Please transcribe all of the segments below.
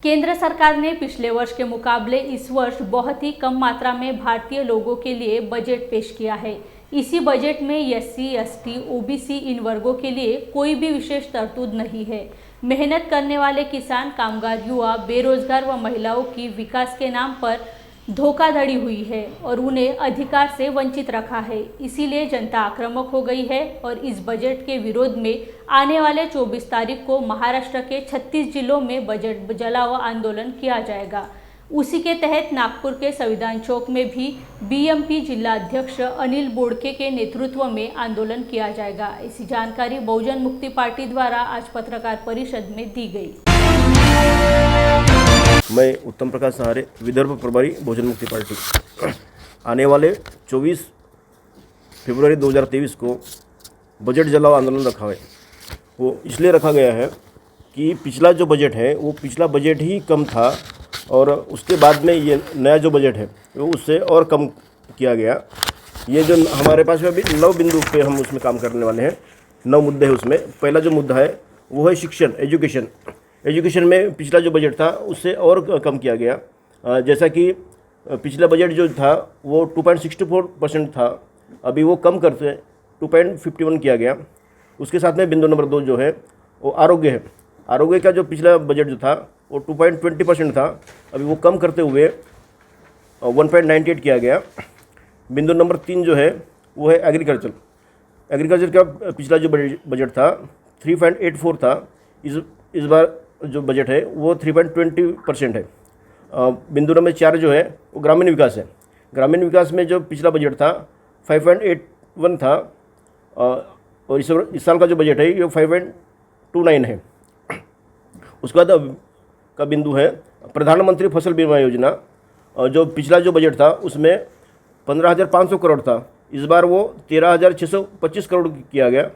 केंद्र सरकार ने पिछले वर्ष के मुकाबले इस वर्ष बहुत ही कम मात्रा में भारतीय लोगों के लिए बजट पेश किया है। इसी बजट में एससी, एसटी, ओबीसी इन वर्गों के लिए कोई भी विशेष तरतूद नहीं है। मेहनत करने वाले किसान, कामगार, युवा, बेरोजगार व महिलाओं की विकास के नाम पर धोखाधड़ी हुई है और उन्हें अधिकार से वंचित रखा है। इसीलिए जनता आक्रामक हो गई है और इस बजट के विरोध में आने वाले 24 तारीख को महाराष्ट्र के 36 जिलों में बजट जलाओ आंदोलन किया जाएगा। उसी के तहत नागपुर के संविधान चौक में भी बीएमपी जिला अध्यक्ष अनिल बोडके के नेतृत्व में आंदोलन किया जाएगा। ऐसी जानकारी बहुजन मुक्ति पार्टी द्वारा आज पत्रकार परिषद में दी गई। मैं उत्तम प्रकाश सहारे, विदर्भ प्रभारी बहुजन मुक्ति पार्टी। आने वाले 24 फरवरी 2023 को बजट जलाओ आंदोलन रखा है। वो इसलिए रखा गया है कि पिछला जो बजट है वो पिछला बजट ही कम था और उसके बाद में ये नया जो बजट है वो उससे और कम किया गया। ये जो हमारे पास अभी 9 बिंदु पे हम उसमें काम करने वाले हैं, 9 मुद्दे हैं उसमें। पहला जो मुद्दा है वो है शिक्षण, एजुकेशन में पिछला जो बजट था उससे और कम किया गया। जैसा कि पिछला बजट जो था वो 2.64% था, अभी वो कम करके 2.51 किया गया। उसके साथ में बिंदु नंबर 2 जो है वो आरोग्य है। आरोग्य का जो पिछला बजट जो था वो 2.20% था, अभी वो कम करते हुए 1.98 किया गया। बिंदु नंबर 3 जो है वो है एग्रीकल्चर का पिछला जो बजट था 3.84 था, इस बार जो बजट है वो 3.20% है। बिंदु नंबर 4 जो है वो ग्रामीण विकास है। ग्रामीण विकास में जो पिछला बजट था 5.81 था और इस साल का जो बजट है ये 5.29 है। उसके बाद का बिंदु है प्रधानमंत्री फसल बीमा योजना। जो पिछला जो बजट था उसमें 15,500 करोड़ था, इस बार वो 13,625 करोड़ किया गया।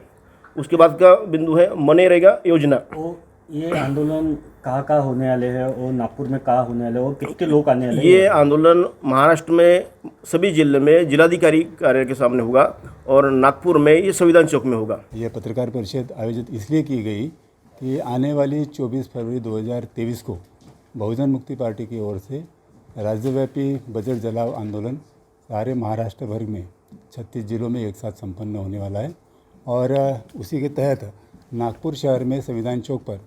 उसके बाद का बिंदु है मनरेगा योजना। तो ये आंदोलन कहाँ होने वाले हैं और नागपुर में कहाँ होने वाले और कितने लोग आने वाले हैं? ये आंदोलन महाराष्ट्र में सभी जिले में जिलाधिकारी कार्यालय के सामने होगा और नागपुर में ये संविधान चौक में होगा। यह पत्रकार परिषद आयोजित इसलिए की गई कि आने वाली 24 फरवरी 2023 को बहुजन मुक्ति पार्टी की ओर से राज्यव्यापी बजट जलाओ आंदोलन सारे महाराष्ट्र भर में 36 जिलों में एक साथ संपन्न होने वाला है और उसी के तहत नागपुर शहर में संविधान चौक पर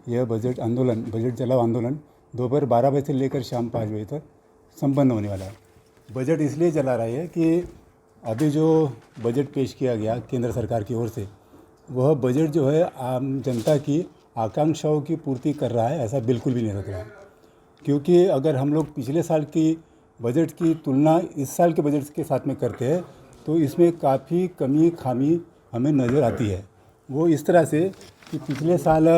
यह बजट जलाओ आंदोलन दोपहर 12 बजे से लेकर शाम 5 बजे तक संपन्न होने वाला है। बजट इसलिए जला रहा है कि अभी जो बजट पेश किया गया केंद्र सरकार की ओर से, वह बजट जो है आम जनता की आकांक्षाओं की पूर्ति कर रहा है, ऐसा बिल्कुल भी नहीं लग रहा है। क्योंकि अगर हम लोग पिछले साल की बजट की तुलना इस साल के बजट के साथ में करते हैं तो इसमें काफ़ी कमी खामी हमें नज़र आती है। वो इस तरह से कि पिछले साल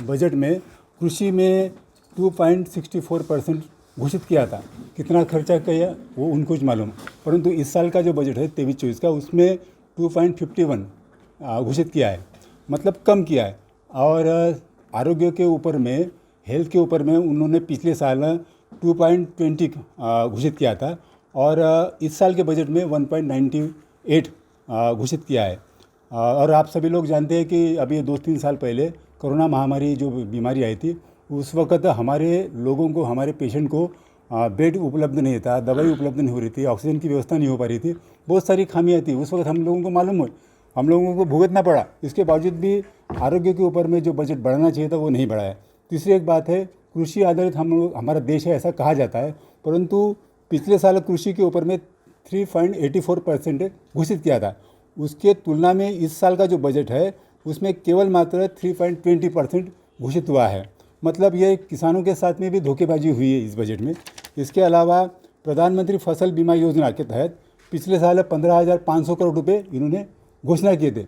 बजट में कृषि में 2.64% घोषित किया था। कितना खर्चा किया वो उनको ही मालूम, परंतु इस साल का जो बजट है 23-24 का उसमें 2.51 घोषित किया है, मतलब कम किया है। और आरोग्य के ऊपर में, हेल्थ के ऊपर में उन्होंने पिछले साल 2.20 घोषित किया था और इस साल के बजट में 1.98 घोषित किया है। और आप सभी लोग जानते हैं कि अभी 2-3 साल पहले कोरोना महामारी जो बीमारी आई थी, उस वक़्त हमारे लोगों को, हमारे पेशेंट को बेड उपलब्ध नहीं था, दवाई उपलब्ध नहीं हो रही थी, ऑक्सीजन की व्यवस्था नहीं हो पा रही थी, बहुत सारी खामियाँ थी। उस वक्त हम लोगों को मालूम हुई, हम लोगों को भुगतना पड़ा। इसके बावजूद भी आरोग्य के ऊपर में जो बजट बढ़ाना चाहिए था वो नहीं बढ़ा है। तीसरी एक बात है, कृषि आधारित हमारा देश है ऐसा कहा जाता है, परंतु पिछले साल कृषि के ऊपर में 3.84% घोषित किया था। उसके तुलना में इस साल का जो बजट है उसमें केवल मात्र 3.20% घोषित हुआ है। मतलब ये किसानों के साथ में भी धोखेबाजी हुई है इस बजट में। इसके अलावा प्रधानमंत्री फसल बीमा योजना के तहत पिछले साल 15,500 करोड़ रुपये इन्होंने घोषणा किए थे,